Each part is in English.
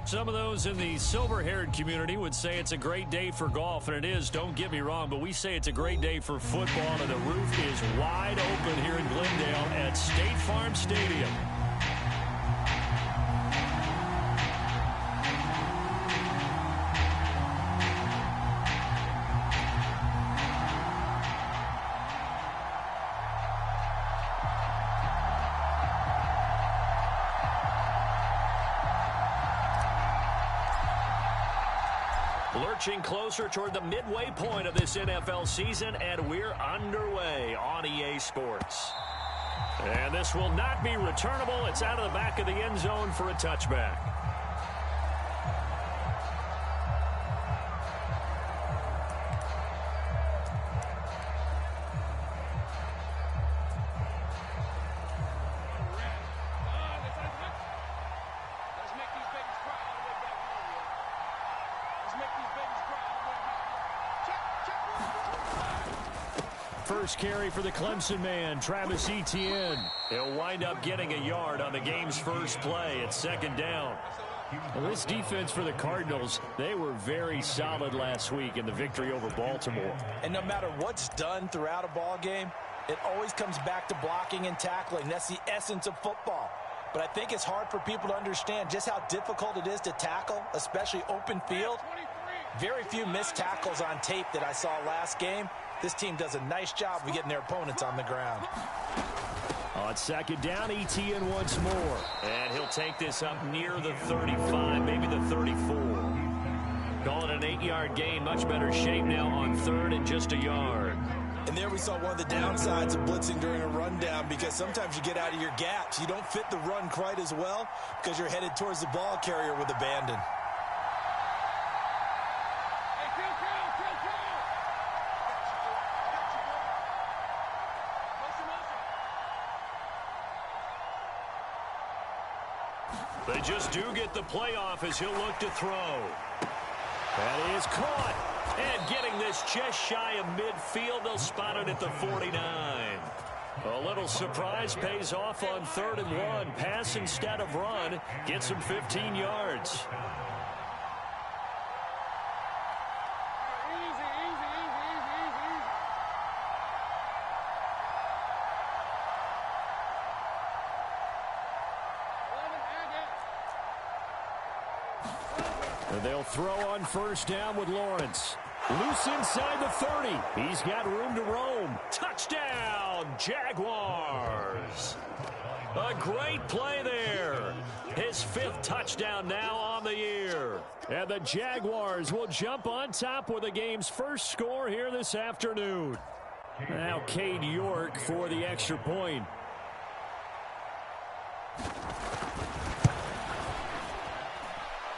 Some of those in the silver-haired community would say it's a great day for golf, and it is, don't get me wrong, but we say it's a great day for football, and the roof is wide open here in Glendale at State Farm Stadium. Lurching closer toward the midway point of this NFL season, and we're underway on EA Sports. And this will not be returnable. It's out of the back of the end zone for a touchback. First carry for the Clemson man, Travis Etienne. He'll wind up getting a yard on the game's first play at second down. Well, this defense for the Cardinals, they were very solid last week in the victory over Baltimore. And no matter what's done throughout a ball game, it always comes back to blocking and tackling. That's the essence of football. But I think it's hard for people to understand just how difficult it is to tackle, especially open field. Very few missed tackles on tape that I saw last game. This team does a nice job of getting their opponents on the ground. On second down, Etienne once more. And he'll take this up near the 35, maybe the 34. Call it an 8-yard gain. Much better shape now on third and just a yard. And there we saw one of the downsides of blitzing during a rundown, because sometimes you get out of your gaps. You don't fit the run quite as well because you're headed towards the ball carrier with abandon. They just do get the playoff as he'll look to throw. That is caught. And getting this just shy of midfield, they'll spot it at the 49. A little surprise pays off on 3rd and 1. Pass instead of run. Gets him 15 yards. And they'll throw on first down with Lawrence. Loose inside the 30. He's got room to roam. Touchdown, Jaguars. A great play there. His 5th touchdown now on the year. And the Jaguars will jump on top with the game's first score here this afternoon. Now Cade York for the extra point.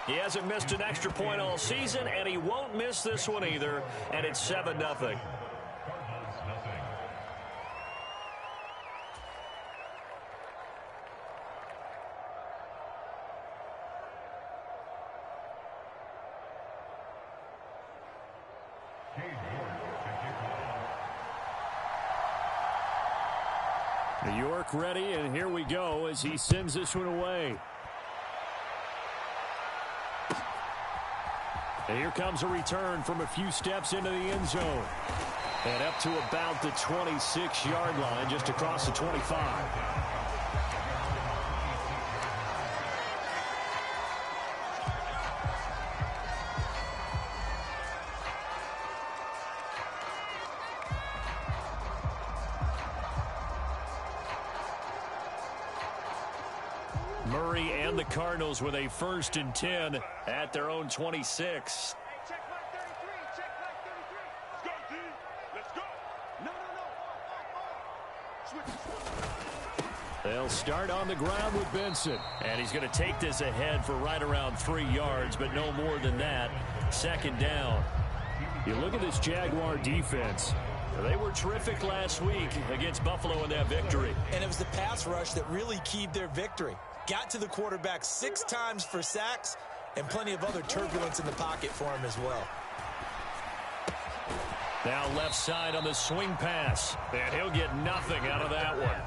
He hasn't missed an extra point all season, and he won't miss this one either, and it's 7-0. New York ready, and here we go as he sends this one away. And here comes a return from a few steps into the end zone. And up to about the 26-yard line, just across the 25. Murray and the Cardinals with a 1st and 10 at their own 26. Check mark 33. Check mark 33. Let's go, D. Let's go. No. Switch. They'll start on the ground with Benson. And he's going to take this ahead for right around 3 yards, but no more than that. Second down. You look at this Jaguar defense. They were terrific last week against Buffalo in that victory. And it was the pass rush that really keyed their victory. Got to the quarterback 6 times for sacks, and plenty of other turbulence in the pocket for him as well. Now left side on the swing pass. And he'll get nothing out of that one.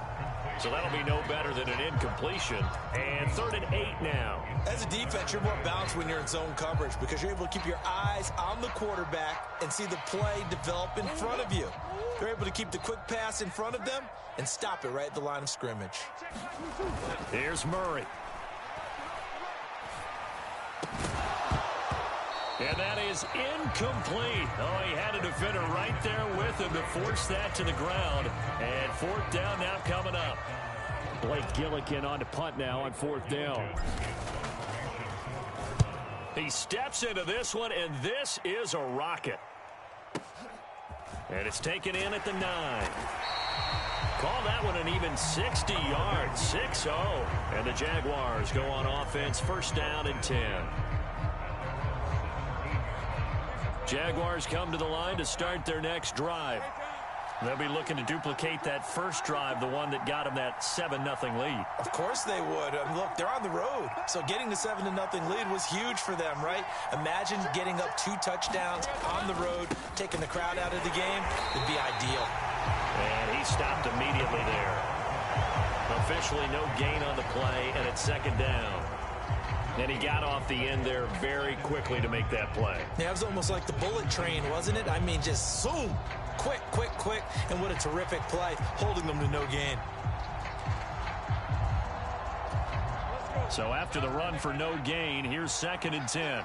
So that'll be no better than an incompletion. And 3rd and 8 now. As a defense, you're more balanced when you're in zone coverage because you're able to keep your eyes on the quarterback and see the play develop in front of you. You're able to keep the quick pass in front of them and stop it right at the line of scrimmage. Here's Murray. And that is incomplete. Oh, he had a defender right there with him to force that to the ground. And 4th down now coming up. Blake Gillikin on to punt now on 4th down. He steps into this one, and this is a rocket. And it's taken in at the 9. Call that one an even 60 yards, 6-0. And the Jaguars go on offense, 1st down and 10. Jaguars come to the line to start their next drive. They'll be looking to duplicate that first drive, the one that got them that 7-0 lead. Of course they would. Look, they're on the road, so getting the 7-0 lead was huge for them, right? Imagine getting up 2 touchdowns on the road, taking the crowd out of the game. It'd be ideal. And he stopped immediately there. Officially no gain on the play, and it's 2nd down. And he got off the end there very quickly to make that play. Yeah, it was almost like the bullet train, wasn't it? I mean, just zoom. Quick, quick, quick. And what a terrific play, holding them to no gain. So after the run for no gain, here's 2nd and 10.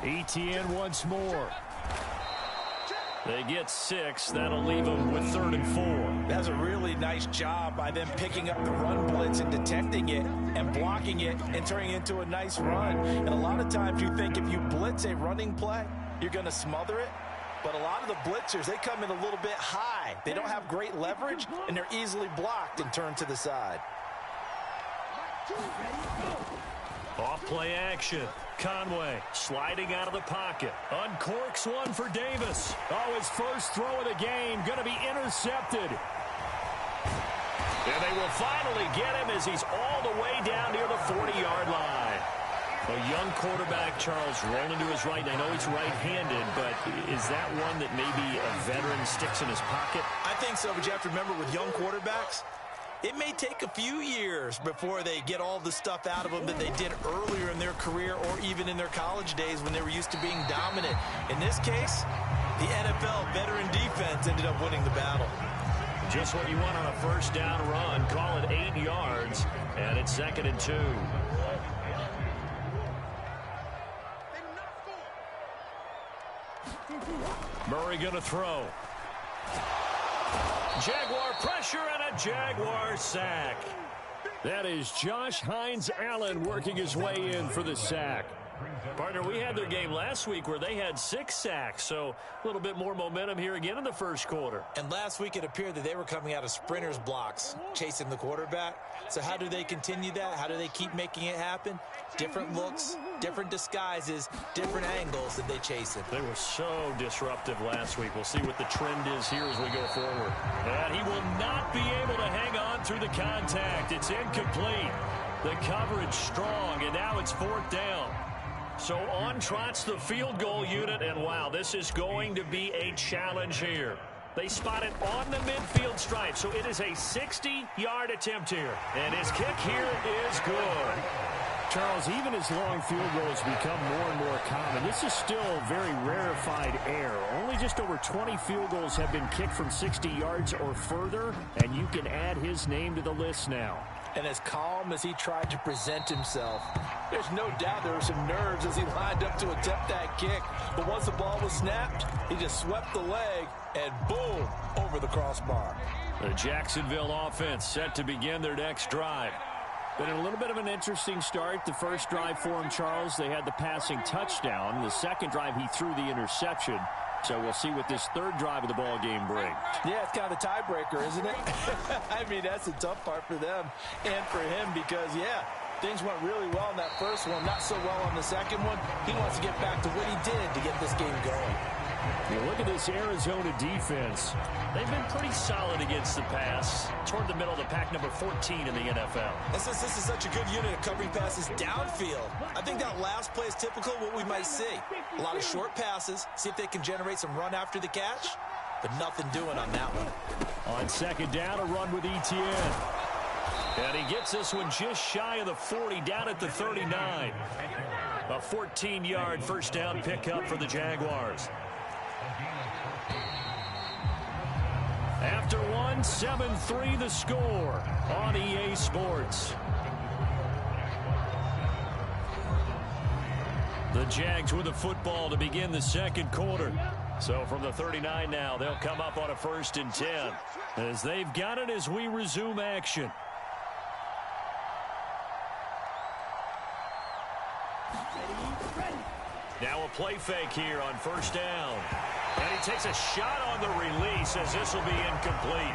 ETN once more. They get 6. That'll leave them with 3rd and 4. That's a really nice job by them picking up the run blitz and detecting it and blocking it and turning it into a nice run. And a lot of times you think if you blitz a running play, you're going to smother it. But a lot of the blitzers, they come in a little bit high. They don't have great leverage, and they're easily blocked and turned to the side. Off play action. Conway sliding out of the pocket. Uncorks one for Davis. Oh, his first throw of the game going to be intercepted. And they will finally get him as he's all the way down near the 40-yard line. A young quarterback, Charles, rolling to his right. I know he's right-handed, but is that one that maybe a veteran sticks in his pocket? I think so, but you have to remember with young quarterbacks, it may take a few years before they get all the stuff out of them that they did earlier in their career or even in their college days when they were used to being dominant. In this case, the NFL veteran defense ended up winning the battle. Just what you want on a 1st down run. Call it 8 yards, and it's 2nd and 2. Murray going to throw. Jaguar pressure and a Jaguar sack. That is Josh Hines-Allen working his way in for the sack. Partner, we had their game last week where they had 6 sacks, so a little bit more momentum here again in the first quarter. And last week it appeared that they were coming out of sprinters blocks, chasing the quarterback. So how do they continue that? How do they keep making it happen? Different looks, different disguises, different angles that they chase it. They were so disruptive last week. We'll see what the trend is here as we go forward. And he will not be able to hang on through the contact. It's incomplete. The coverage strong, and now it's 4th down. So on trots the field goal unit, and wow, this is going to be a challenge here. They spot it on the midfield stripe, so it is a 60-yard attempt here. And his kick here is good. Charles, even as long field goals become more and more common, this is still a very rarefied air. Only just over 20 field goals have been kicked from 60 yards or further, and you can add his name to the list now. And as calm as he tried to present himself, there's no doubt there were some nerves as he lined up to attempt that kick. But once the ball was snapped, he just swept the leg and boom, over the crossbar. The Jacksonville offense set to begin their next drive. Been a little bit of an interesting start. The first drive for him, Charles, they had the passing touchdown. The second drive, he threw the interception. So we'll see what this third drive of the ball game brings. Yeah, it's kind of the tiebreaker, isn't it? I mean, that's the tough part for them and for him because, yeah, things went really well in that first one, not so well on the second one. He wants to get back to what he did to get this game going. You look at this Arizona defense. They've been pretty solid against the pass, toward the middle of the pack, number 14 in the NFL. And since this is such a good unit of covering passes downfield, I think that last play is typical of what we might see. A lot of short passes, see if they can generate some run after the catch. but nothing doing on that one. On second down, a run with Etienne. And he gets this one just shy of the 40, down at the 39. A 14-yard first down pickup for the Jaguars. After one, 7-3 the score on EA Sports. The Jags with the football to begin the second quarter. So from the 39 now, they'll come up on a 1st and 10 as they've got it as we resume action. Now a play fake here on 1st down. And he takes a shot on the release as this will be incomplete.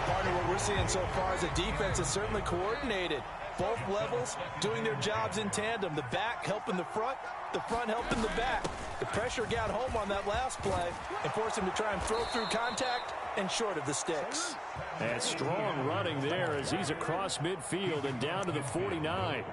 Partner, what we're seeing so far is the defense is certainly coordinated. Both levels doing their jobs in tandem. The back helping the front helping the back. The pressure got home on that last play and forced him to try and throw through contact and short of the sticks. And strong running there as he's across midfield and down to the 49.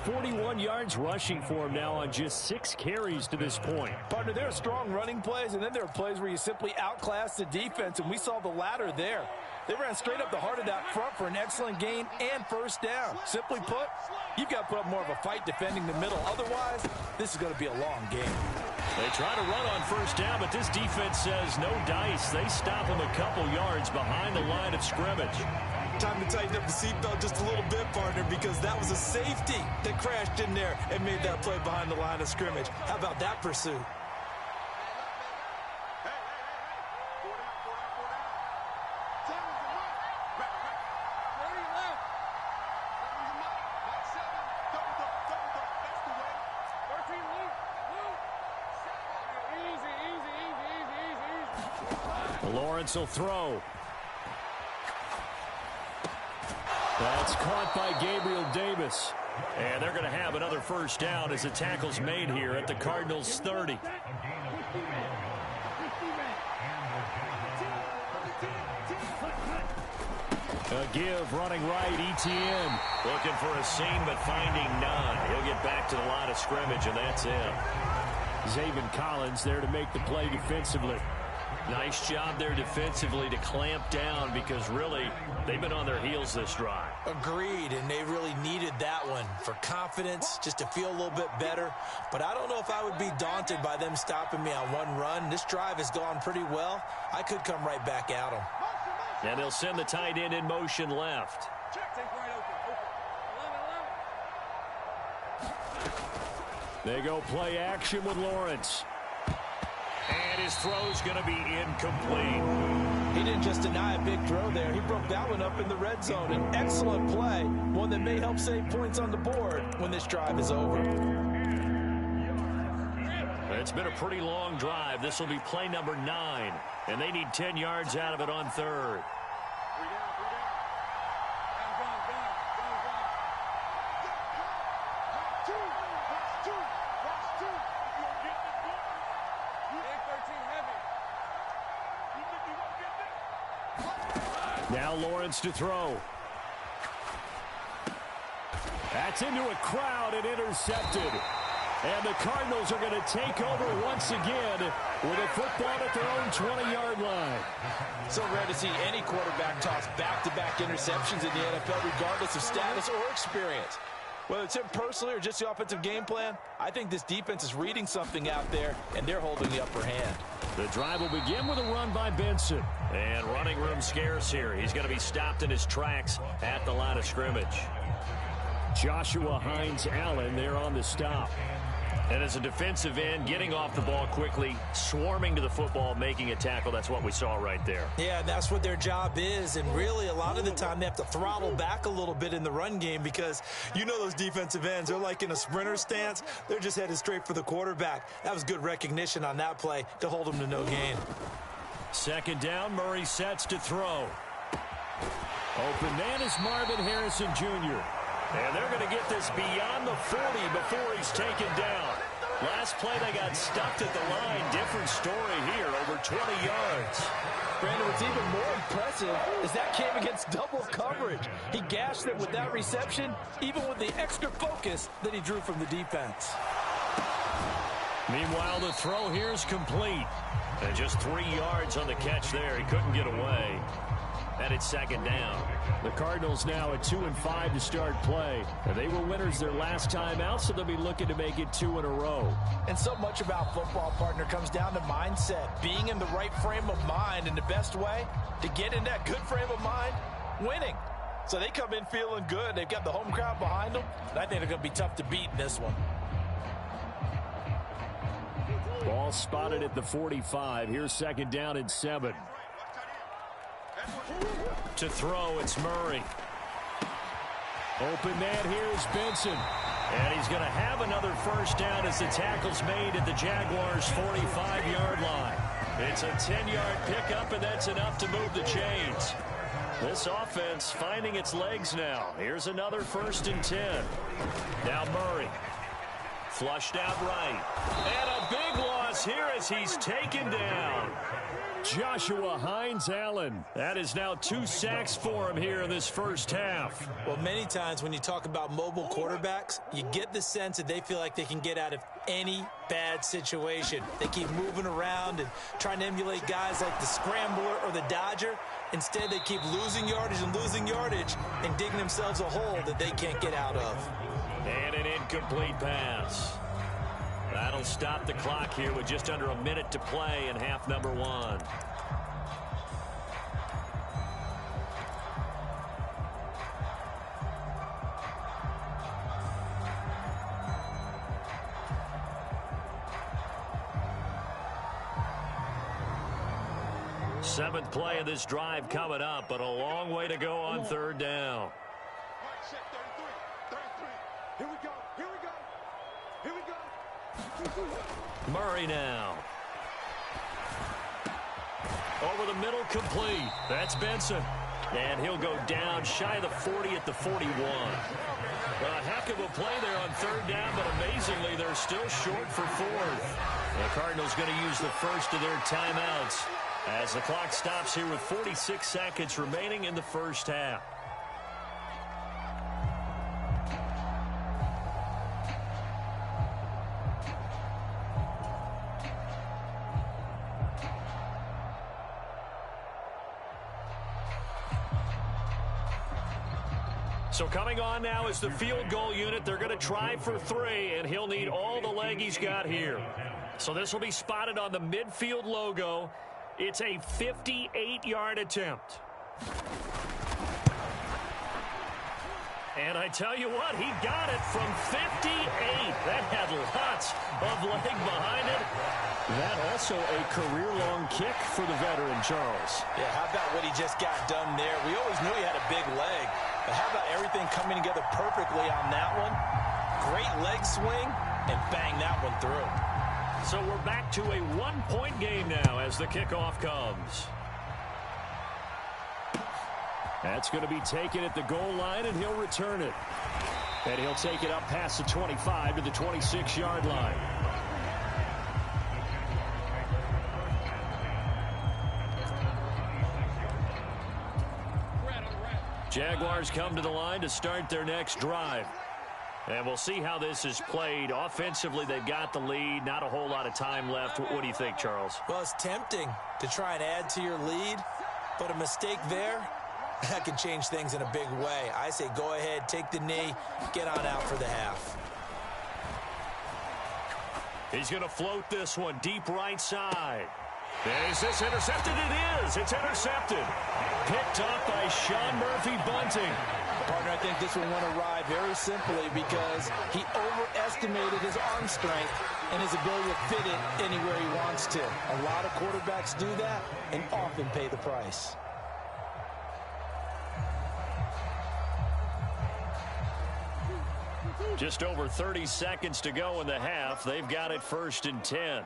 41 yards rushing for him now on just 6 carries to this point. Partner, there are strong running plays, and then there are plays where you simply outclass the defense, and we saw the latter there. They ran straight up the heart of that front for an excellent gain and 1st down. Simply put, you've got to put up more of a fight defending the middle. Otherwise, this is going to be a long game. They try to run on 1st down, but this defense says no dice. They stop him a couple yards behind the line of scrimmage. Time to tighten up the seatbelt just a little bit, partner, because that was a safety that crashed in there and made that play behind the line of scrimmage. How about that pursuit? Lawrence will throw. That's caught by Gabriel Davis. And they're going to have another 1st down as the tackle's made here at the Cardinals' 30. A give running right, Etienne. Looking for a seam but finding none. He'll get back to the line of scrimmage, and that's him. Zaven Collins there to make the play defensively. Nice job there defensively to clamp down because really they've been on their heels this drive. Agreed, and they really needed that one for confidence, just to feel a little bit better. But I don't know if I would be daunted by them stopping me on one run. This drive has gone pretty well. I could come right back at them. And they'll send the tight end in motion left. They go play action with Lawrence. And his throw's going to be incomplete. He didn't just deny a big throw there. He broke that one up in the red zone. An excellent play, one that may help save points on the board when this drive is over. It's been a pretty long drive. This will be play number 9. And they need 10 yards out of it on 3rd. Now Lawrence to throw. That's into a crowd and intercepted. And the Cardinals are going to take over once again with a football at their own 20-yard line. So rare to see any quarterback toss back-to-back interceptions in the NFL, regardless of status or experience. Whether it's him personally or just the offensive game plan, I think this defense is reading something out there, and they're holding the upper hand. The drive will begin with a run by Benson. And running room scarce here. He's going to be stopped in his tracks at the line of scrimmage. Joshua Hines-Allen there on the stop. And as a defensive end, getting off the ball quickly, swarming to the football, making a tackle. That's what we saw right there. Yeah, that's what their job is. And really, a lot of the time, they have to throttle back a little bit in the run game because you know those defensive ends, they're like in a sprinter stance. They're just headed straight for the quarterback. That was good recognition on that play to hold them to no gain. Second down, Murray sets to throw. Open man is Marvin Harrison Jr. And they're going to get this beyond the 40 before he's taken down. Last play, they got stuffed at the line. Different story here, over 20 yards. Brandon, what's even more impressive is that came against double coverage. He gashed them with that reception, even with the extra focus that he drew from the defense. Meanwhile, the throw here is complete. And just 3 yards on the catch there. He couldn't get away. And it's second down. The Cardinals now at 2-5 to start play. And they were winners their last time out, so they'll be looking to make it 2 in a row. And so much about football, partner, comes down to mindset. Being in the right frame of mind, and the best way to get in that good frame of mind, winning. So they come in feeling good. They've got the home crowd behind them. And I think they're going to be tough to beat in this one. Ball spotted at the 45. Here's second down and 7. To throw, it's Murray. Open man here is Benson. And he's going to have another first down as the tackle's made at the Jaguars' 45-yard line. It's a 10-yard pickup, and that's enough to move the chains. This offense finding its legs now. Here's another 1st and 10. Now Murray. Flushed out right. And a big loss here as he's taken down. Joshua Hines-Allen. That is now 2 sacks for him here in this first half. Well, many times when you talk about mobile quarterbacks, you get the sense that they feel like they can get out of any bad situation. They keep moving around and trying to emulate guys like the Scrambler or the Dodger. Instead, they keep losing yardage and digging themselves a hole that they can't get out of. And an incomplete pass. That'll stop the clock here with just under a minute to play in half number 1. Seventh play of this drive coming up, but a long way to go on 3rd down. Here we go. Murray now. Over the middle, complete. That's Benson. And he'll go down shy of the 40 at the 41. A heck of a play there on 3rd down, but amazingly, they're still short for 4th. The Cardinals going to use the first of their timeouts as the clock stops here with 46 seconds remaining in the first half. So coming on now is the field goal unit. They're going to try for 3, and he'll need all the leg he's got here. So this will be spotted on the midfield logo. It's a 58-yard attempt. And I tell you what, he got it from 58. That had lots of leg behind it. That also a career-long kick for the veteran, Charles. Yeah, how about what he just got done there? We always knew he had a big leg. But how about everything coming together perfectly on that one? Great leg swing, and bang that one through. So we're back to a 1-point game now as the kickoff comes. That's going to be taken at the goal line, and he'll return it. And he'll take it up past the 25 to the 26-yard line. Jaguars come to the line to start their next drive. And we'll see how this is played. Offensively, they've got the lead. Not a whole lot of time left. What do you think, Charles? Well, it's tempting to try and add to your lead, but a mistake there, that can change things in a big way. I say go ahead, take the knee, get on out for the half. He's going to float this one deep right side. And is this intercepted? It is. It's intercepted. Picked up by Sean Murphy Bunting. Partner, I think this one went awry very simply because he overestimated his arm strength and his ability to fit it anywhere he wants to. A lot of quarterbacks do that and often pay the price. Just over 30 seconds to go in the half. They've got it 1st and 10.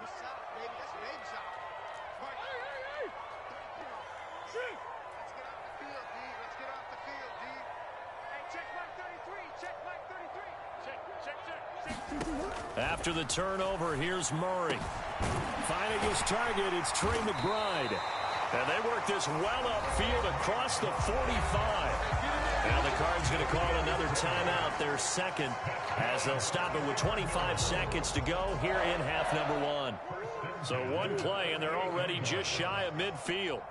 After the turnover, here's Murray. Finding his target, it's Trey McBride. And they work this well upfield across the 45. Now the Cards going to call another timeout, their second, as they'll stop it with 25 seconds to go here in half number one. So one play, and they're already just shy of midfield.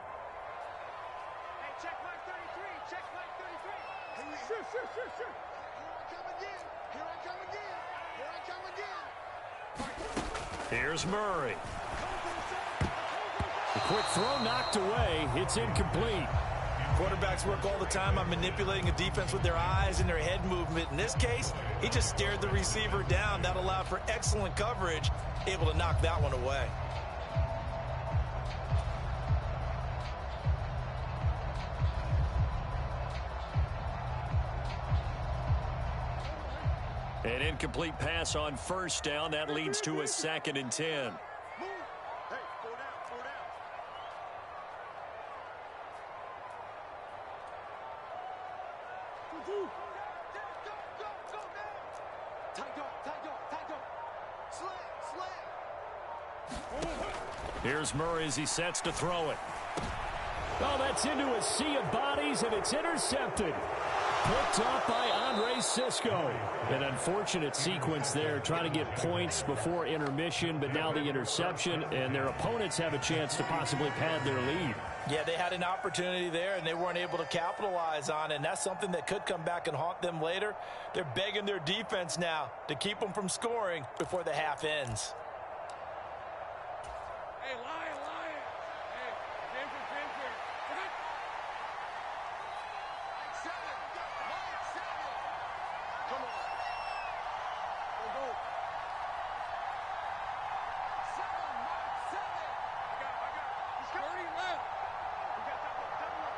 Hey, check mark 33. Check mark 33. Shoot. Here I come again. Here I come again. Here's Murray. The quick throw knocked away. It's incomplete. Quarterbacks work all the time on manipulating a defense with their eyes and their head movement. In this case, he just stared the receiver down. That allowed for excellent coverage, able to knock that one away. An incomplete pass on first down. That leads to a 2nd and 10. Hey, 4 down. Go now. Tight go. Slam. Here's Murray as he sets to throw it. Oh, that's into a sea of bodies, and it's intercepted. Picked up by Andre Cisco. An unfortunate sequence there, trying to get points before intermission, but now the interception, and their opponents have a chance to possibly pad their lead. Yeah, they had an opportunity there, and they weren't able to capitalize on it, and that's something that could come back and haunt them later. They're begging their defense now to keep them from scoring before the half ends. Hey, Lion. Hey, Ginger. Mike 7. Come on. Go. 7, Mike 7. I got. He's 30 left. We got double.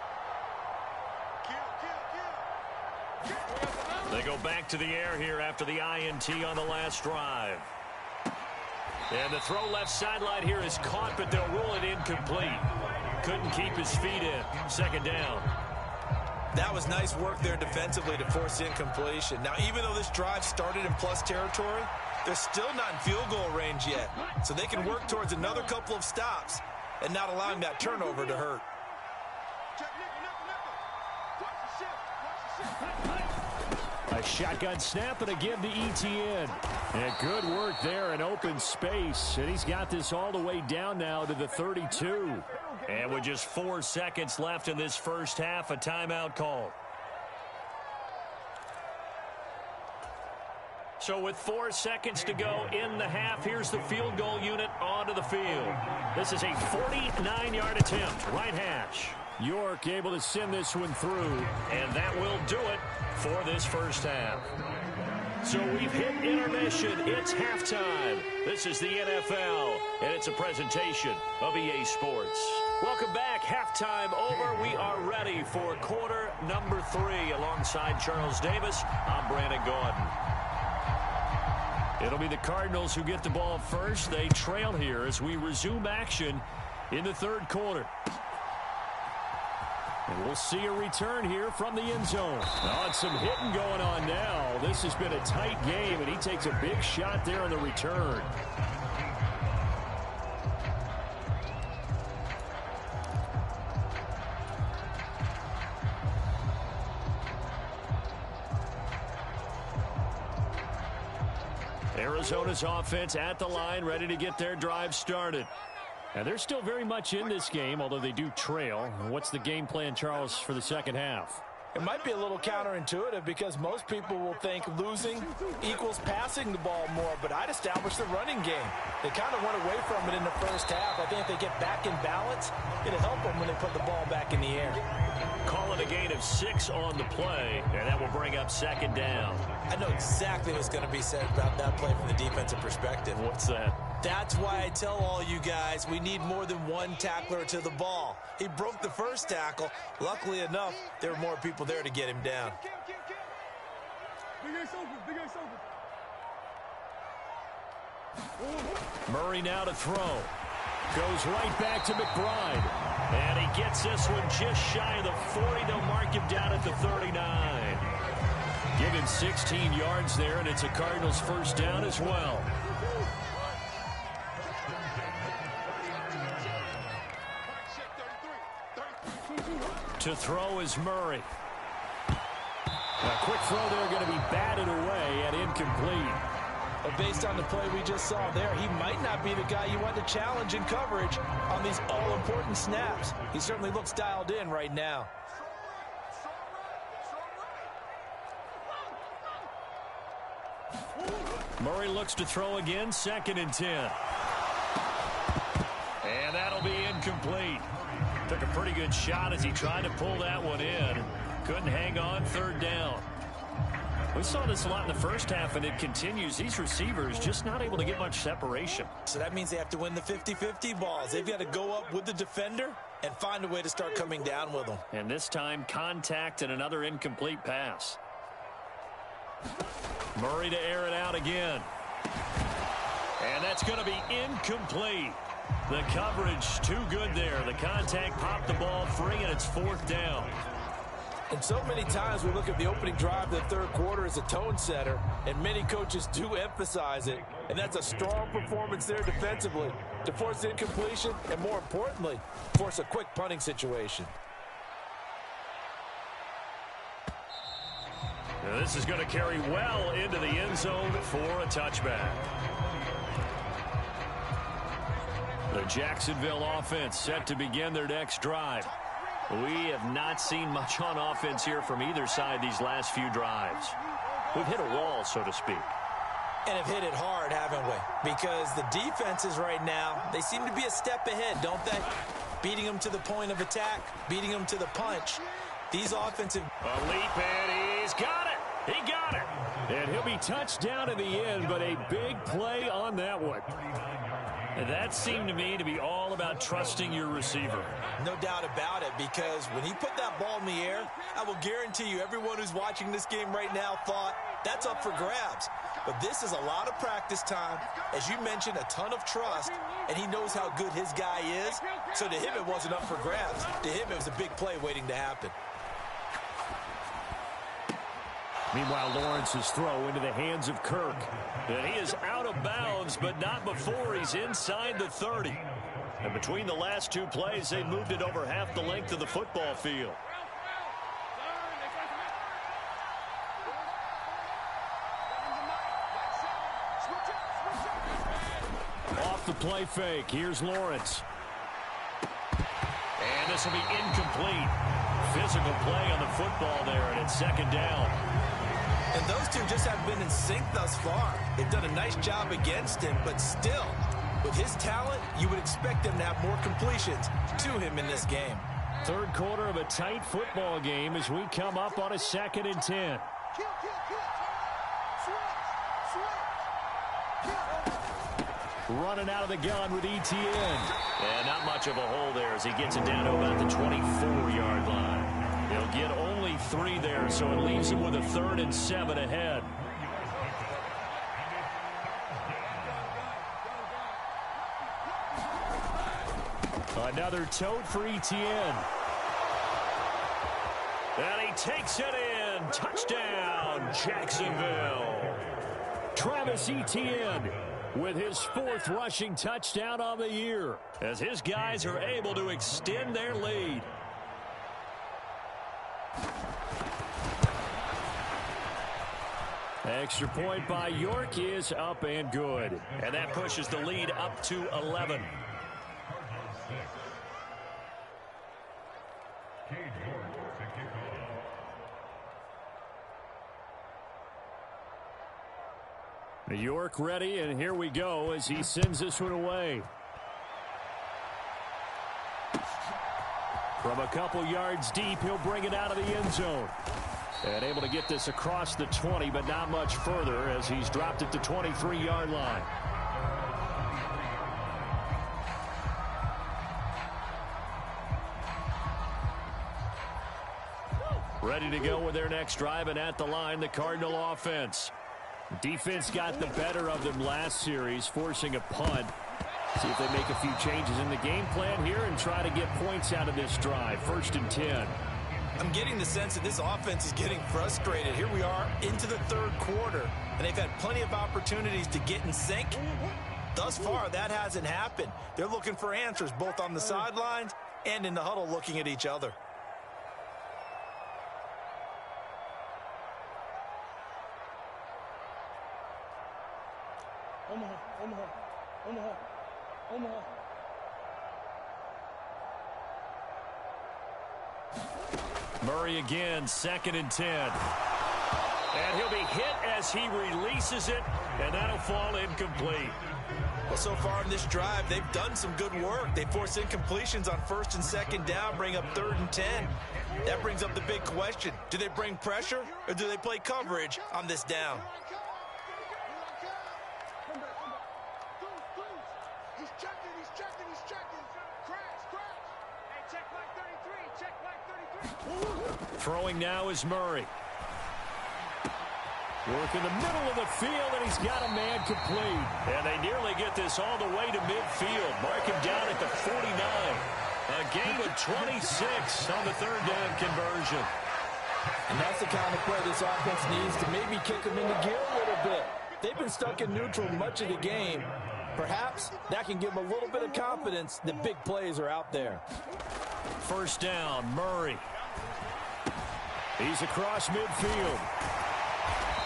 Kill. They go back to the air here after the INT on the last drive. And the throw left sideline here is caught, but they'll rule it incomplete. Couldn't keep his feet in. 2nd down. That was nice work there defensively to force incompletion. Now, even though this drive started in plus territory, they're still not in field goal range yet. So they can work towards another couple of stops and not allowing that turnover to hurt. Check nickel. Watch the shift. A shotgun snap and a give to Etienne. And good work there in open space. And he's got this all the way down now to the 32. And with just 4 seconds left in this first half, a timeout call. So with 4 seconds to go in the half, here's the field goal unit onto the field. This is a 49-yard attempt, right hash. York able to send this one through. And that will do it for this first half. So we've hit intermission. It's halftime. This is the NFL, and it's a presentation of EA Sports. Welcome back. Halftime over. We are ready for quarter number 3. Alongside Charles Davis, I'm Brandon Gordon. It'll be the Cardinals who get the ball first. They trail here as we resume action in the third quarter. And we'll see a return here from the end zone. Oh, and some hitting going on now. This has been a tight game, and he takes a big shot there on the return. Arizona's offense at the line, ready to get their drive started. And they're still very much in this game, although they do trail. What's the game plan, Charles, for the second half? It might be a little counterintuitive because most people will think losing equals passing the ball more, but I'd establish the running game. They kind of went away from it in the first half. I think if they get back in balance, it'll help them when they put the ball back in the air. Call it a gain of 6 on the play, and that will bring up 2nd down. I know exactly what's going to be said about that play from the defensive perspective. What's that? That's why I tell all you guys we need more than one tackler to the ball. He broke the first tackle. Luckily enough, there were more people there to get him down. Big Ace open. Murray now to throw. Goes right back to McBride. And he gets this one just shy of the 40. They'll mark him down at the 39. Give him 16 yards there, and it's a Cardinals first down as well. To throw is Murray. A quick throw there going to be batted away and incomplete. But based on the play we just saw there, he might not be the guy you want to challenge in coverage on these all-important snaps. He certainly looks dialed in right now. Murray looks to throw again, 2nd and 10. And that'll be incomplete. Took a pretty good shot as he tried to pull that one in. Couldn't hang on, 3rd down. We saw this a lot in the first half, and it continues. These receivers just not able to get much separation. So that means they have to win the 50-50 balls. They've got to go up with the defender and find a way to start coming down with them. And this time, contact and another incomplete pass. Murray to air it out again. And that's going to be incomplete. The coverage too good there. The contact popped the ball free, and it's 4th down. And so many times we look at the opening drive of the 3rd quarter as a tone setter, and many coaches do emphasize it. And that's a strong performance there defensively to force incompletion and, more importantly, force a quick punting situation. Now this is going to carry well into the end zone for a touchback. The Jacksonville offense set to begin their next drive. We have not seen much on offense here from either side these last few drives. We've hit a wall, so to speak. And have hit it hard, haven't we? Because the defenses right now, they seem to be a step ahead, don't they? Beating them to the point of attack, beating them to the punch. These offensive... A leap, and he's got it. He got it. And he'll be touched down in the end, but a big play on that one. And that seemed to me to be all about trusting your receiver. No doubt about it, because when he put that ball in the air, I will guarantee you everyone who's watching this game right now thought that's up for grabs. But this is a lot of practice time. As you mentioned, a ton of trust, and he knows how good his guy is. So to him, it wasn't up for grabs. To him, it was a big play waiting to happen. Meanwhile, Lawrence's throw into the hands of Kirk. And he is out of bounds, but not before he's inside the 30. And between the last two plays, they moved it over half the length of the football field. Off the play fake, here's Lawrence. And this will be incomplete. Physical play on the football there, and it's 2nd down. And those two just haven't been in sync thus far. They've done a nice job against him, but still, with his talent, you would expect him to have more completions to him in this game. 3rd quarter of a tight football game as we come up on a 2nd and 10. Running out of the gun with ETN. And not much of a hole there as he gets it down to about the 24-yard line. They'll get only 3 there, so it leaves him with a 3rd and 7 ahead. Another tote for ETN. And he takes it in. Touchdown, Jacksonville. Travis Etienne with his 4th rushing touchdown on the year, as his guys are able to extend their lead. Extra point by York is up and good. And that pushes the lead up to 11. York ready, and here we go as he sends this one away. From a couple yards deep, he'll bring it out of the end zone. And able to get this across the 20, but not much further as he's dropped at the 23-yard line. Ready to go with their next drive, and at the line, the Cardinal offense. Defense got the better of them last series, forcing a punt. See if they make a few changes in the game plan here and try to get points out of this drive. 1st and 10. I'm getting the sense that this offense is getting frustrated. Here we are into the 3rd quarter, and they've had plenty of opportunities to get in sync. Thus far, that hasn't happened. They're looking for answers both on the sidelines and in the huddle looking at each other. Omaha. Murray again, 2nd and 10. And he'll be hit as he releases it, and that'll fall incomplete. Well, so far in this drive, they've done some good work. They force incompletions on 1st and 2nd down, bring up 3rd and 10. That brings up the big question. Do they bring pressure, or do they play coverage on this down? He's checking. Crash. Hey, check like 33. Throwing now is Murray. Work in the middle of the field, and he's got a man complete. And they nearly get this all the way to midfield. Mark him down at the 49. A gain of 26 on the 3rd down conversion. And that's the kind of play this offense needs to maybe kick them into gear a little bit. They've been stuck in neutral much of the game. Perhaps that can give them a little bit of confidence that big plays are out there. 1st down, Murray. He's across midfield.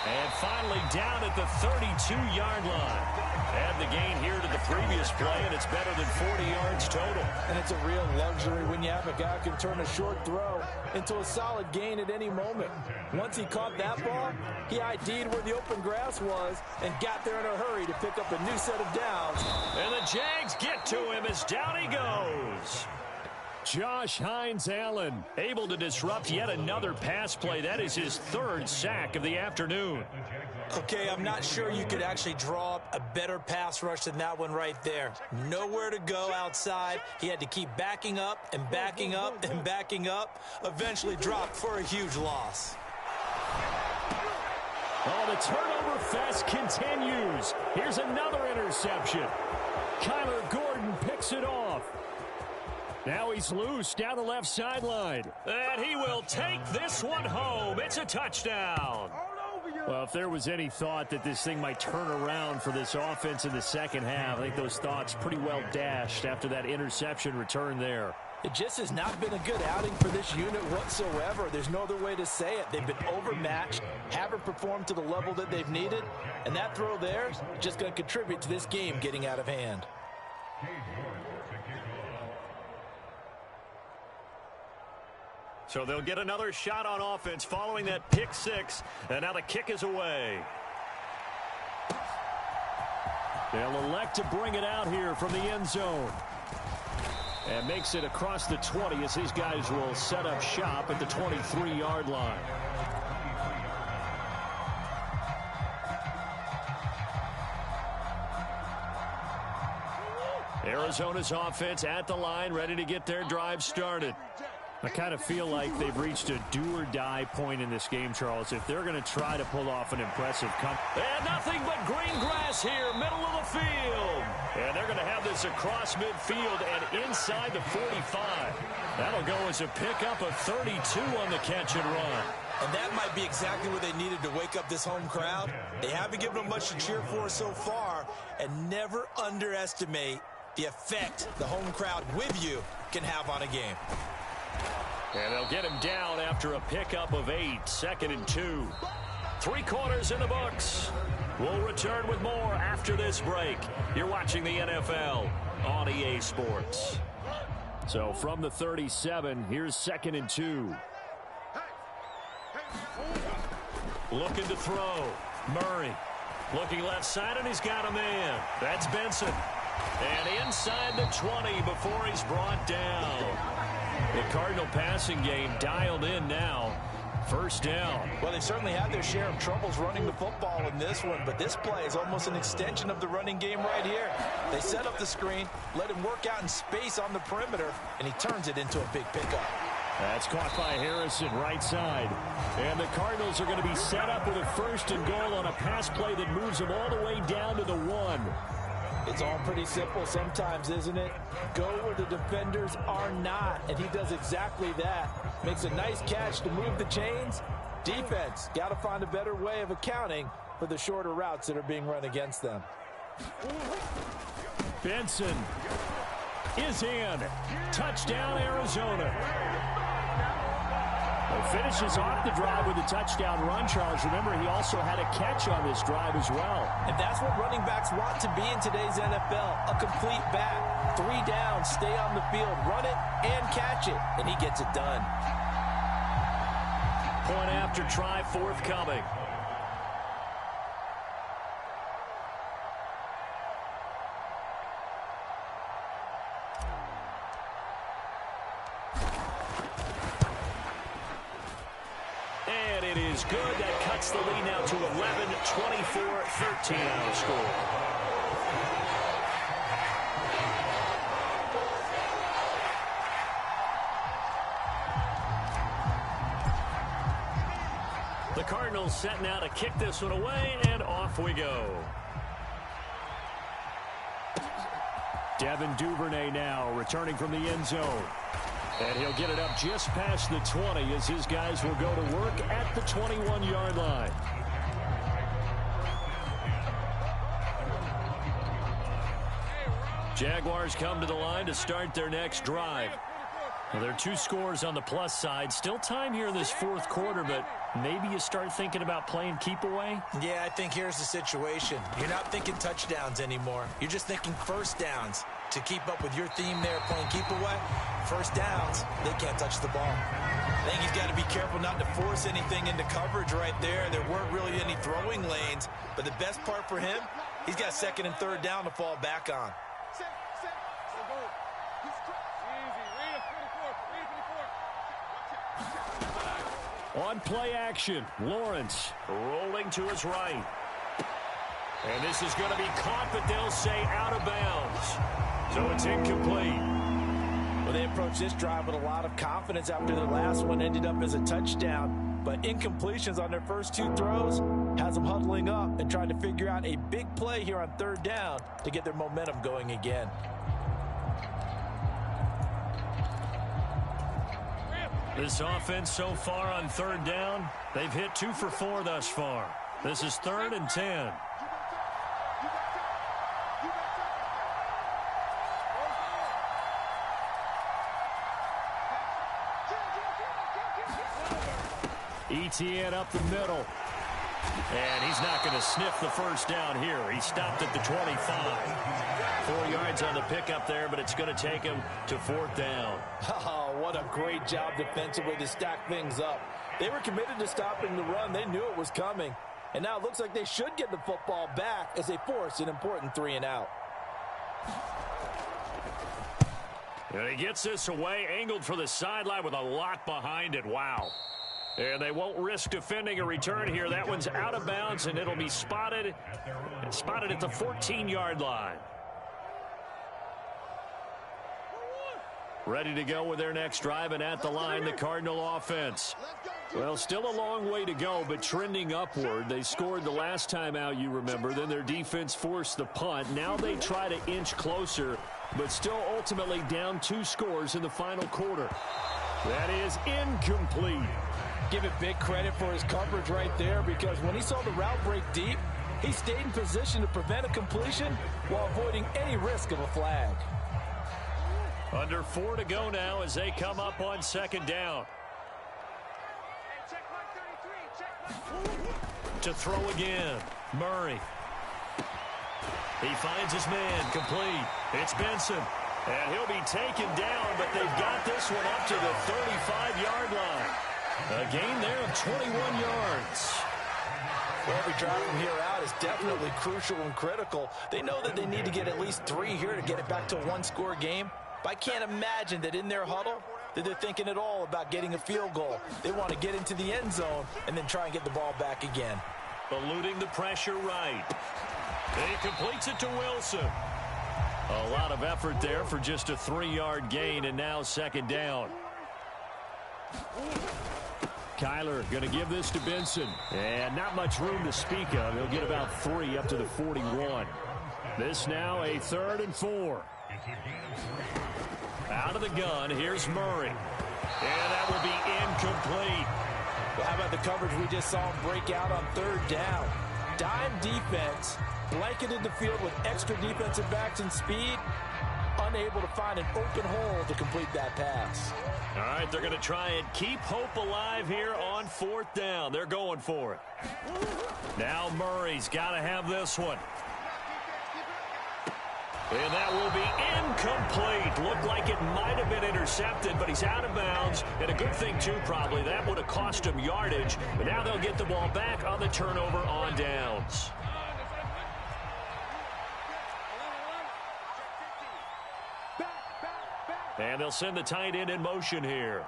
And finally down at the 32-yard line. Add the gain here to the previous play, and it's better than 40 yards total. And it's a real luxury when you have a guy who can turn a short throw into a solid gain at any moment. Once he caught that ball, he ID'd where the open grass was and got there in a hurry to pick up a new set of downs. And the Jags get to him as down he goes. Josh Hines-Allen able to disrupt yet another pass play. That is his 3rd sack of the afternoon. Okay, I'm not sure you could actually draw up a better pass rush than that one right there. Nowhere to go outside. He had to keep backing up and backing up and backing up. Eventually dropped for a huge loss. Oh, the turnover fest continues. Here's another interception. Kyler Gordon picks it off. Now he's loose down the left sideline. And he will take this one home. It's a touchdown. Well, if there was any thought that this thing might turn around for this offense in the 2nd half, I think those thoughts pretty well dashed after that interception return there. It just has not been a good outing for this unit whatsoever. There's no other way to say it. They've been overmatched, haven't performed to the level that they've needed, and that throw there is just going to contribute to this game getting out of hand. So they'll get another shot on offense following that pick 6, and now the kick is away. They'll elect to bring it out here from the end zone. And makes it across the 20 as these guys will set up shop at the 23-yard line. Arizona's offense at the line, ready to get their drive started. I kind of feel like they've reached a do-or-die point in this game, Charles, if they're going to try to pull off an impressive comeback. And nothing but green grass here, middle of the field. And they're going to have this across midfield and inside the 45. That'll go as a pickup of 32 on the catch and run. And that might be exactly what they needed to wake up this home crowd. They haven't given them much to cheer for so far, and never underestimate the effect the home crowd with you can have on a game. And they'll get him down after a pickup of 8, 2nd and 2. 3 quarters in the books. We'll return with more after this break. You're watching the NFL on EA Sports. So from the 37, here's 2nd and 2. Looking to throw. Murray looking left side, and he's got a man. That's Benson. And inside the 20 before he's brought down. The Cardinal passing game dialed in now. 1st down. Well, they certainly had their share of troubles running the football in this one, but this play is almost an extension of the running game right here. They set up the screen, let him work out in space on the perimeter, and he turns it into a big pickup. That's caught by Harrison, right side. And the Cardinals are going to be set up with a 1st and goal on a pass play that moves them all the way down to the 1. It's all pretty simple sometimes, isn't it? Go where the defenders are not, and he does exactly that. Makes a nice catch to move the chains. Defense, got to find a better way of accounting for the shorter routes that are being run against them. Benson is in. Touchdown, Arizona. Finishes off the drive with a touchdown run, Charles. Remember, he also had a catch on this drive as well. And that's what running backs want to be in today's NFL, a complete back. 3 downs, stay on the field, run it, and catch it, and he gets it done. Point after try forthcoming. And it is good. That cuts the lead now to 11, 24-13 our score. The Cardinals setting out to kick this one away, and off we go. Devin Duvernay now returning from the end zone. And he'll get it up just past the 20 as his guys will go to work at the 21-yard line. Jaguars come to the line to start their next drive. Well, there are 2 scores on the plus side. Still time here in this fourth quarter, but maybe you start thinking about playing keep away? Yeah, I think here's the situation. You're not thinking touchdowns anymore. You're just thinking first downs. To keep up with your theme there, playing keep away, first downs, they can't touch the ball. I think he's got to be careful not to force anything into coverage right there. There weren't really any throwing lanes, but the best part for him, he's got second and third down to fall back on. On play action, Lawrence rolling to his right. And this is going to be caught, but they'll say out of bounds. So it's incomplete. Well, they approached this drive with a lot of confidence after their last one ended up as a touchdown. But incompletions on their first 2 throws has them huddling up and trying to figure out a big play here on third down to get their momentum going again. This offense so far on third down, they've hit 2 for 4 thus far. This is 3rd and 10. Etienne up the middle. And he's not going to sniff the first down here. He stopped at the 25. 4 yards on the pickup there, but it's going to take him to 4th down. Oh, what a great job defensively to stack things up. They were committed to stopping the run. They knew it was coming. And now it looks like they should get the football back as they force an important 3 and out. And he gets this away, angled for the sideline with a lot behind it. Wow. And they won't risk defending a return here. That one's out of bounds, and it'll be spotted at the 14-yard line. Ready to go with their next drive, and at the line, the Cardinal offense. Well, still a long way to go, but trending upward. They scored the last time out, you remember. Then their defense forced the punt. Now they try to inch closer, but still ultimately down 2 scores in the final quarter. That is incomplete. Give it big credit for his coverage right there, because when he saw the route break deep, he stayed in position to prevent a completion while avoiding any risk of a flag. Under 4 to go now as they come up on 2nd down. To throw again, Murray. He finds his man, complete. It's Benson. And he'll be taken down, but they've got this one up to the 35-yard line. A gain there of 21 yards. Well, every drive from here out is definitely crucial and critical. They know that they need to get at least 3 here to get it back to a 1-score game. But I can't imagine that in their huddle that they're thinking at all about getting a field goal. They want to get into the end zone and then try and get the ball back again. Eluding the pressure right. He completes it to Wilson. A lot of effort there for just a 3-yard gain, and now 2nd down. Kyler going to give this to Benson. And not much room to speak of. He'll get about 3 up to the 41. This now a 3rd and 4. Out of the gun, here's Murray. And that will be incomplete. Well, how about the coverage we just saw him break out on 3rd down? Dime defense, blanketed the field with extra defensive backs and speed. unable to find an open hole to complete that pass. All right, they're going to try and keep hope alive here on 4th down. They're going for it. Now Murray's got to have this one. And that will be incomplete. Looked like it might have been intercepted, but he's out of bounds. And a good thing, too, probably. That would have cost him yardage. But now they'll get the ball back on the turnover on downs. And they'll send the tight end in motion here.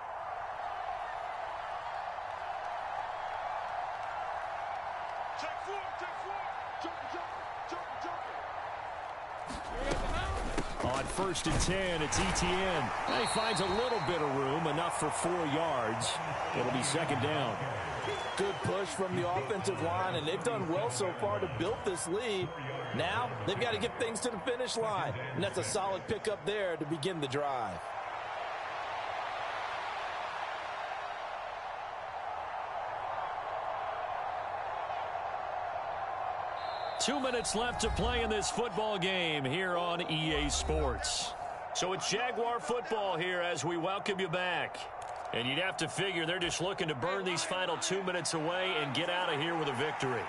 On 1st and 10, it's Etienne. He finds a little bit of room, enough for 4 yards. It'll be 2nd down. Good push from the offensive line, and they've done well so far to build this lead. Now, they've got to get things to the finish line, and that's a solid pickup there to begin the drive. Two minutes left to play in this football game here on EA Sports. So it's Jaguar football here as we welcome you back. And you'd have to figure they're just looking to burn these final 2 minutes away and get out of here with a victory.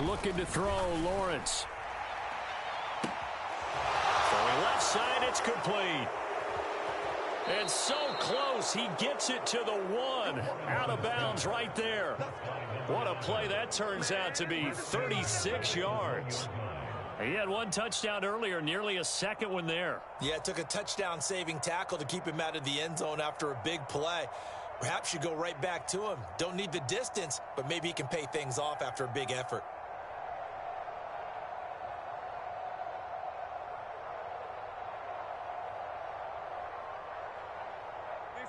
Looking to throw, Lawrence. Throwing left side, it's complete. And so close, he gets it to the 1. Out of bounds right there. What a play that turns out to be, 36 yards. He had 1 touchdown earlier, nearly a second one there. Yeah, it took a touchdown-saving tackle to keep him out of the end zone after a big play. Perhaps you go right back to him. Don't need the distance, but maybe he can pay things off after a big effort.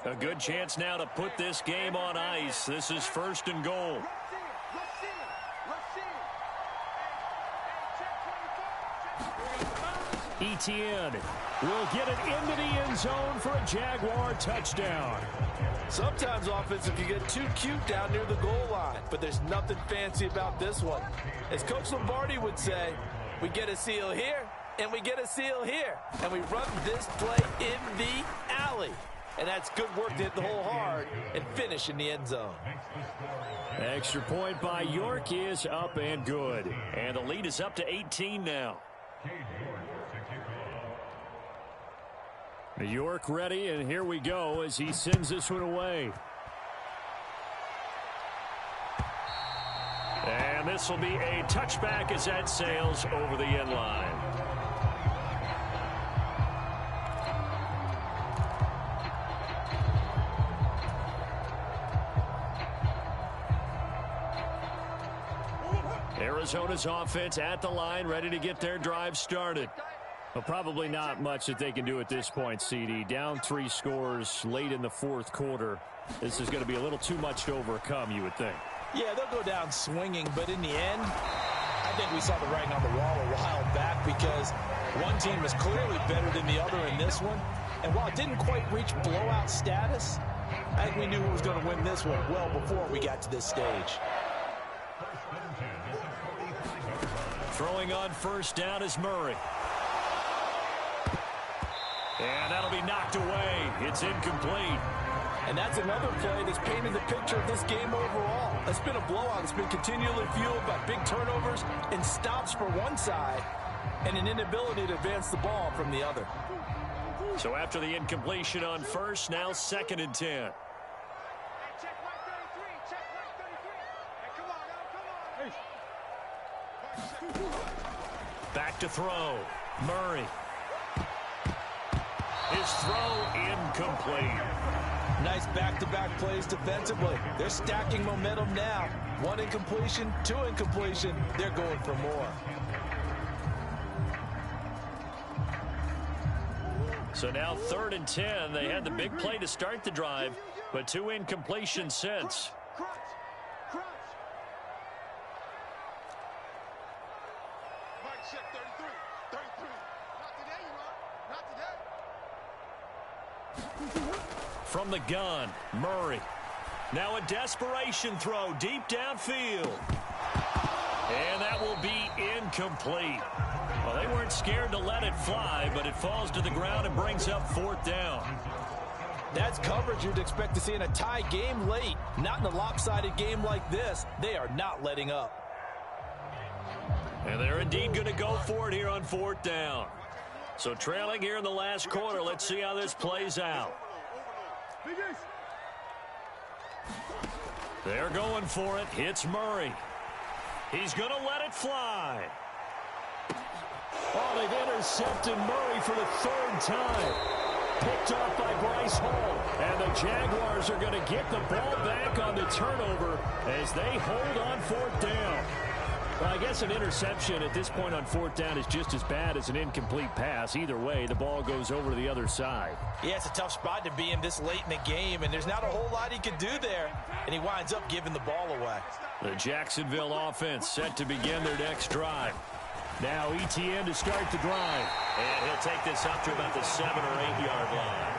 A good chance now to put this game on ice. This is 1st and goal. Etienne will get it into the end zone for a Jaguar touchdown. Sometimes offensive can get too cute down near the goal line, but there's nothing fancy about this one. As Coach Lombardi would say, we get a seal here, and we get a seal here, and we run this play in the alley. And that's good work to hit the hole hard and finish in the end zone. Extra point by York is up and good. And the lead is up to 18 now. York ready, and here we go as he sends this one away. And this will be a touchback as that sails over the end line. Arizona's offense at the line, ready to get their drive started. Well, probably not much that they can do at this point, CD. Down 3 scores late in the 4th quarter. This is going to be a little too much to overcome, you would think. Yeah, they'll go down swinging, but in the end, I think we saw the writing on the wall a while back because one team is clearly better than the other in this one. And while it didn't quite reach blowout status, I think we knew who was going to win this one well before we got to this stage. Throwing on 1st down is Murray. And that'll be knocked away. It's incomplete. And that's another play that's painted the picture of this game overall. It's been a blowout. It's been continually fueled by big turnovers and stops for one side and an inability to advance the ball from the other. So after the incompletion on 1st, now 2nd and 10. Back to throw. Murray. His throw incomplete. Nice back-to-back plays defensively. They're stacking momentum now. 1 incompletion, 2 incompletion. They're going for more. So now 3rd and 10. They had the big play to start the drive, but 2 incompletions since. check 33. 33. Not today, you are. Not today. From the gun, Murray. Now a desperation throw deep downfield. And that will be incomplete. Well, they weren't scared to let it fly, but it falls to the ground and brings up 4th down. That's coverage you'd expect to see in a tie game late. Not in a lopsided game like this. They are not letting up. And they're indeed going to go for it here on 4th down. So trailing here in the last quarter, let's see how this plays out. They're going for it. It's Murray. He's going to let it fly. Oh, they've intercepted Murray for the 3rd time. Picked off by Bryce Hall. And the Jaguars are going to get the ball back on the turnover as they hold on 4th down. Well, I guess an interception at this point on 4th down is just as bad as an incomplete pass. Either way, the ball goes over to the other side. Yeah, it's a tough spot to be in this late in the game, and there's not a whole lot he can do there, and he winds up giving the ball away. The Jacksonville offense set to begin their next drive. Now ETN to start the drive. And he'll take this up to about the 7- or 8-yard line.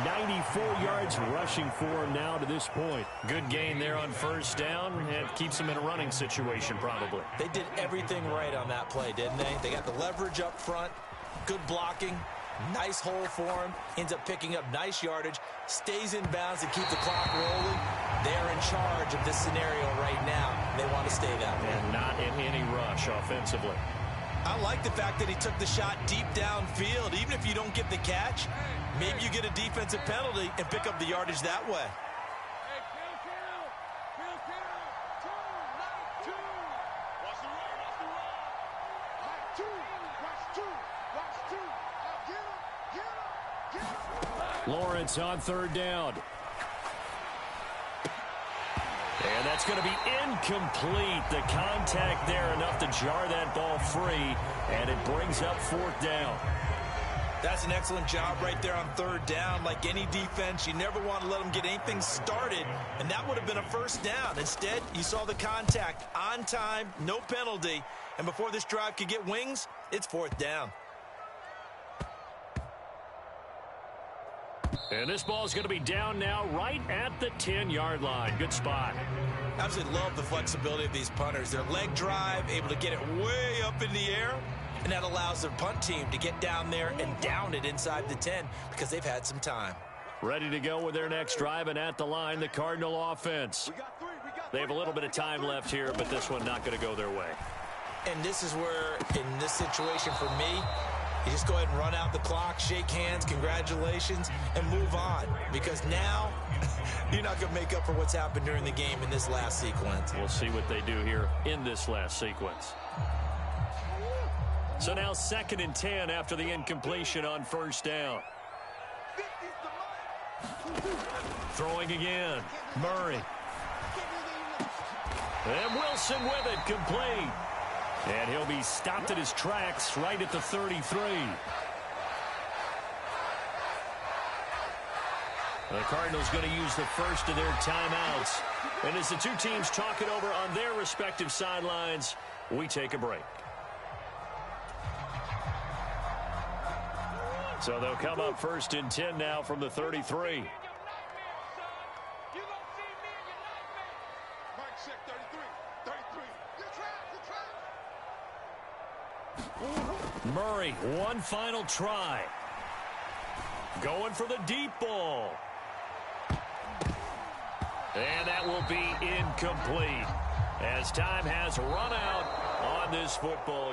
94 yards rushing for him now to this point. Good gain there on 1st down. It keeps him in a running situation probably. They did everything right on that play, didn't they? They got the leverage up front, good blocking, nice hole for him, ends up picking up nice yardage, stays in bounds to keep the clock rolling. They're in charge of this scenario right now. They want to stay that way. And not in any rush offensively. I like the fact that he took the shot deep downfield. Even if you don't get the catch, maybe you get a defensive penalty and pick up the yardage that way. Hey, kill. Two, not two. Watch the run, Not two. Watch two. Get him. Lawrence on 3rd down. And that's going to be incomplete. The contact there enough to jar that ball free, and it brings up 4th down. That's an excellent job right there on 3rd down. Like any defense, you never want to let them get anything started, and that would have been a 1st down. Instead, you saw the contact on time, no penalty, and before this drive could get wings, it's 4th down. And this ball is going to be down now right at the 10-yard line. Good spot. Absolutely love the flexibility of these punters. Their leg drive, able to get it way up in the air, and that allows their punt team to get down there and down it inside the 10 because they've had some time. Ready to go with their next drive, and at the line, the Cardinal offense. They have a little bit of time left here, but this one not going to go their way. And this is where, in this situation for me, you just go ahead and run out the clock, shake hands, congratulations, and move on. Because now, you're not going to make up for what's happened during the game in this last sequence. We'll see what they do here in this last sequence. So now 2nd and 10 after the incompletion on 1st down. Throwing again. Murray. And Wilson with it, complete. And he'll be stopped at his tracks right at the 33. The Cardinals going to use the first of their timeouts. And as the two teams talk it over on their respective sidelines, we take a break. So they'll come up 1st and 10 now from the 33. Murray, one final try. Going for the deep ball. And that will be incomplete as time has run out on this football game.